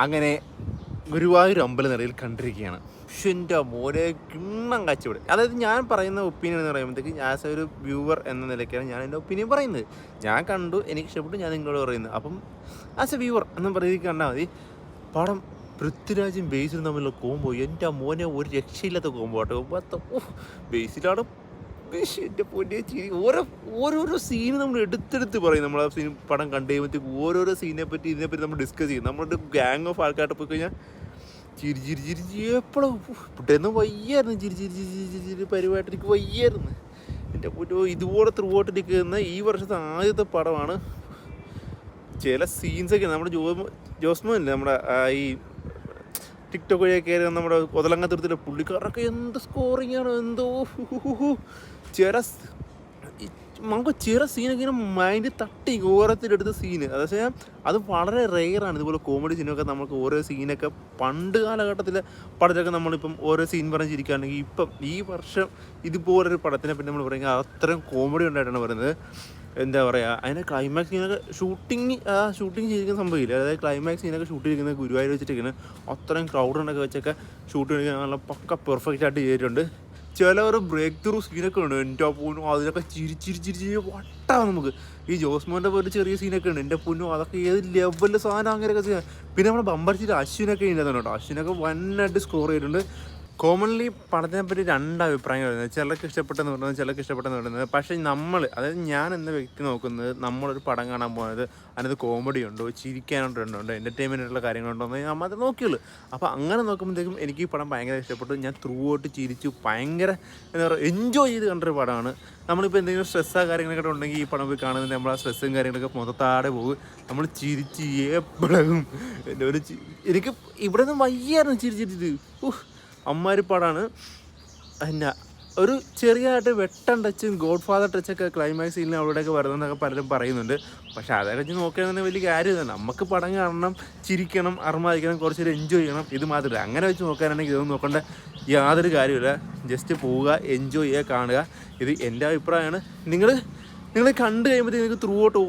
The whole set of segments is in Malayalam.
അങ്ങനെ ഗുരുവായൂർ അമ്പലനടയിൽ കണ്ടിരിക്കുകയാണ്. പക്ഷെ എൻ്റെ മോനെ കിണ്ണം കച്ചവടം. അതായത് ഞാൻ പറയുന്ന ഒപ്പീനിയൻ എന്ന് പറയുമ്പോഴത്തേക്ക് ആസ് ഒരു വ്യൂവർ എന്ന നിലയ്ക്കാണ് ഞാൻ എൻ്റെ ഒപ്പീനിയൻ പറയുന്നത്. ഞാൻ കണ്ടു, എനിക്ക് ഇഷ്ടപ്പെട്ടു, ഞാൻ നിങ്ങളോട് പറയുന്നത്. അപ്പം ആസ് എ വ്യൂവർ എന്ന പറയുക കണ്ടാൽ മതി. പടം പൃഥ്വിരാജും ബേസിലും തമ്മിലുള്ള കോമ്പോ എൻ്റെ മോനെ ഒരു രക്ഷയില്ലാത്ത കോമ്പോ ആട്ടോ. ബേസിലാണ് എൻ്റെ പൊന്നെ ചിരി. ഓരോരോ സീന് നമ്മൾ എടുത്തെടുത്ത് പറയും. നമ്മൾ ആ സീൻ പടം കണ്ടു കഴിയുമ്പോഴത്തേക്ക് ഓരോരോ സീനെ പറ്റി ഇതിനെപ്പറ്റി നമ്മൾ ഡിസ്കസ് ചെയ്യും. നമ്മളുടെ ഗ്യാങ് ഓഫ് ആൾക്കാരുടെ പോയി കഴിഞ്ഞാൽ ചിരി എപ്പോഴും ഇവിടെയൊന്നും വയ്യായിരുന്നു. ചിരി പരിപാടി എനിക്ക് വയ്യായിരുന്നു. എൻ്റെ പൊന്നോ, ഇതുപോലെ ത്രൂ ഔട്ട് നിൽക്കുന്ന ഈ വർഷത്തെ ആദ്യത്തെ പടമാണ്. ചില സീൻസൊക്കെ നമ്മുടെ ജോസ്മോ ഇല്ലേ, നമ്മുടെ ഈ ടിക്ടോക്ക് വഴിയൊക്കെ കയറി നമ്മുടെ ഒതലങ്ങാത്തുരത്തിലെ പുള്ളിക്കാരൊക്കെ എന്ത് സ്കോറിങ് ആണ്, എന്തോ നമുക്ക് ചില സീനൊക്കെ ഇങ്ങനെ മൈൻഡ് തട്ടി ഓരത്തിലെടുത്ത സീന്. അതെന്ന് വെച്ചാൽ അത് വളരെ റെയറാണ്. ഇതുപോലെ കോമഡി സീനൊക്കെ നമുക്ക് ഓരോ സീനൊക്കെ പണ്ട് കാലഘട്ടത്തിലെ പടത്തിലൊക്കെ നമ്മളിപ്പം ഓരോ സീൻ പറഞ്ഞിരിക്കുകയാണെങ്കിൽ ഇപ്പം ഈ വർഷം ഇതുപോലൊരു പടത്തിനെ പിന്നെ നമ്മൾ പറയുക അത്രയും കോമഡി ഉണ്ടായിട്ടാണ് പറയുന്നത്. എന്താ പറയുക, അതിൻ്റെ ക്ലൈമാക്സ് സീനൊക്കെ ഷൂട്ടിങ് ചെയ്തിരിക്കുന്ന സംഭവമില്ല. അതായത് ക്ലൈമാക്സ് സീനൊക്കെ ഷൂട്ട് ചെയ്തിരിക്കുന്നത് ഗുരുവായൂർ വെച്ചിട്ടിരിക്കുന്നത് അത്രയും ക്രൗഡുണ്ടൊക്കെ വെച്ചൊക്കെ ഷൂട്ട് ചെയ്തിരിക്കുന്നത് നല്ല പക്ക പെർഫെക്റ്റ് ആയിട്ട് ചെയ്തിട്ടുണ്ട്. ചില ഒരു ബ്രേക്ക് ത്രൂ സീനൊക്കെ ഉണ്ട്. എൻ്റെ പൊന്നു അതിനൊക്കെ ചിരി വട്ടാണ് നമുക്ക്. ഈ ജോസ്മോൻ്റെ പോലെ ചെറിയ സീനൊക്കെ ഉണ്ട്. എൻ്റെ പൊന്നു അതൊക്കെ ഏത് ലെവലിൽ സാധനം അങ്ങനെയൊക്കെ ചെയ്യാം. പിന്നെ നമ്മുടെ ബമ്പർച്ചിട്ട് അശ്വിനൊക്കെ ഉണ്ടായിരുന്നു കേട്ടോ. അശ്വിനൊക്കെ വന്നായിട്ട് സ്കോർ ചെയ്തിട്ടുണ്ട്. കോമൺലി പടത്തിനെ പറ്റി രണ്ട് അഭിപ്രായങ്ങൾ വരുന്നത്. ചിലർക്ക് ഇഷ്ടപ്പെട്ടെന്ന് പറയുന്നത്, ചിലർക്ക് ഇഷ്ടപ്പെട്ടെന്ന് പറയുന്നത്. പക്ഷേ അതായത് ഞാൻ എന്ന വ്യക്തി നോക്കുന്നത്, നമ്മളൊരു പടം കാണാൻ പോകുന്നത് അതിനകത്ത് കോമഡി ഉണ്ടോ, ചിരിക്കാനുണ്ടോ, എൻ്റർടൈൻമെൻറ്റുള്ള കാര്യങ്ങളുണ്ടോ എന്ന് നമ്മൾ അത് നോക്കിയുള്ളൂ. അപ്പോൾ അങ്ങനെ നോക്കുമ്പോഴത്തേക്കും എനിക്ക് ഈ പടം ഭയങ്കര ഇഷ്ടപ്പെട്ടു. ഞാൻ ത്രൂ ഔട്ട് ചിരിച്ചു ഭയങ്കര എന്താ പറയുക എൻജോയ് ചെയ്ത് കണ്ടൊരു പടമാണ്. നമ്മളിപ്പോൾ എന്തെങ്കിലും സ്ട്രെസ്സോ കാര്യങ്ങളൊക്കെ ഉണ്ടെങ്കിൽ ഈ പടം പോയി കാണുന്നത് നമ്മൾ ആ സ്ട്രെസ്സും കാര്യങ്ങളൊക്കെ മൊത്തത്താടെ പോകും. നമ്മൾ ചിരിച്ച് എപ്പോഴും എനിക്ക് ഇവിടെ നിന്ന് വയ്യായിരുന്നു ചിരിച്ചിട്ട്. അമ്മാരി പടമാണ്. പിന്നെ ഒരു ചെറിയതായിട്ട് വെട്ടം ടച്ചും ഗോഡ് ഫാദർ ടച്ചൊക്കെ ക്ലൈമാക്സ് സീനിൽ അവിടെയൊക്കെ വരുന്നതെന്നൊക്കെ പലരും പറയുന്നുണ്ട്. പക്ഷേ അതൊക്കെ വെച്ച് നോക്കുകയാണെങ്കിൽ വലിയ കാര്യമില്ല. നമുക്ക് പടം കാണണം, ചിരിക്കണം, അർമാദിക്കണം, കുറച്ചൊരു എൻജോയ് ചെയ്യണം. ഇത് മാത്രമല്ല. അങ്ങനെ വെച്ച് നോക്കാനാണെങ്കിൽ ഇതൊന്നും നോക്കേണ്ട യാതൊരു കാര്യമില്ല. ജസ്റ്റ് പോവുക, എൻജോയ് ചെയ്യുക, കാണുക. ഇത് എൻ്റെ അഭിപ്രായമാണ്. നിങ്ങൾ കണ്ടു കഴിയുമ്പോഴത്തേക്ക് നിങ്ങൾക്ക് ത്രൂ ഔട്ട്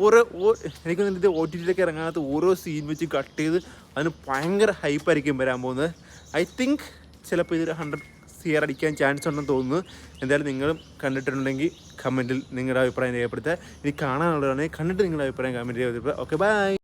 എനിക്ക് ഇത് OTT ഇറങ്ങാത്ത ഓരോ സീൻ വെച്ച് കട്ട് ചെയ്ത് അതിന് ഭയങ്കര ഹൈപ്പായിരിക്കും വരാൻ പോകുന്നത്. ഐ തിങ്ക് ചിലപ്പോൾ ഇതിൽ 100 CR അടിക്കാൻ ചാൻസ് ഉണ്ടെന്ന് തോന്നുന്നു. എന്തായാലും നിങ്ങളും കണ്ടിട്ടുണ്ടെങ്കിൽ കമൻറ്റിൽ നിങ്ങളുടെ അഭിപ്രായം രേഖപ്പെടുത്തുക. ഇനി കാണാനുള്ളതാണെങ്കിൽ കണ്ടിട്ട് നിങ്ങളുടെ അഭിപ്രായം കമൻറ്റ് രേഖപ്പെടുത്തുക. Okay, by.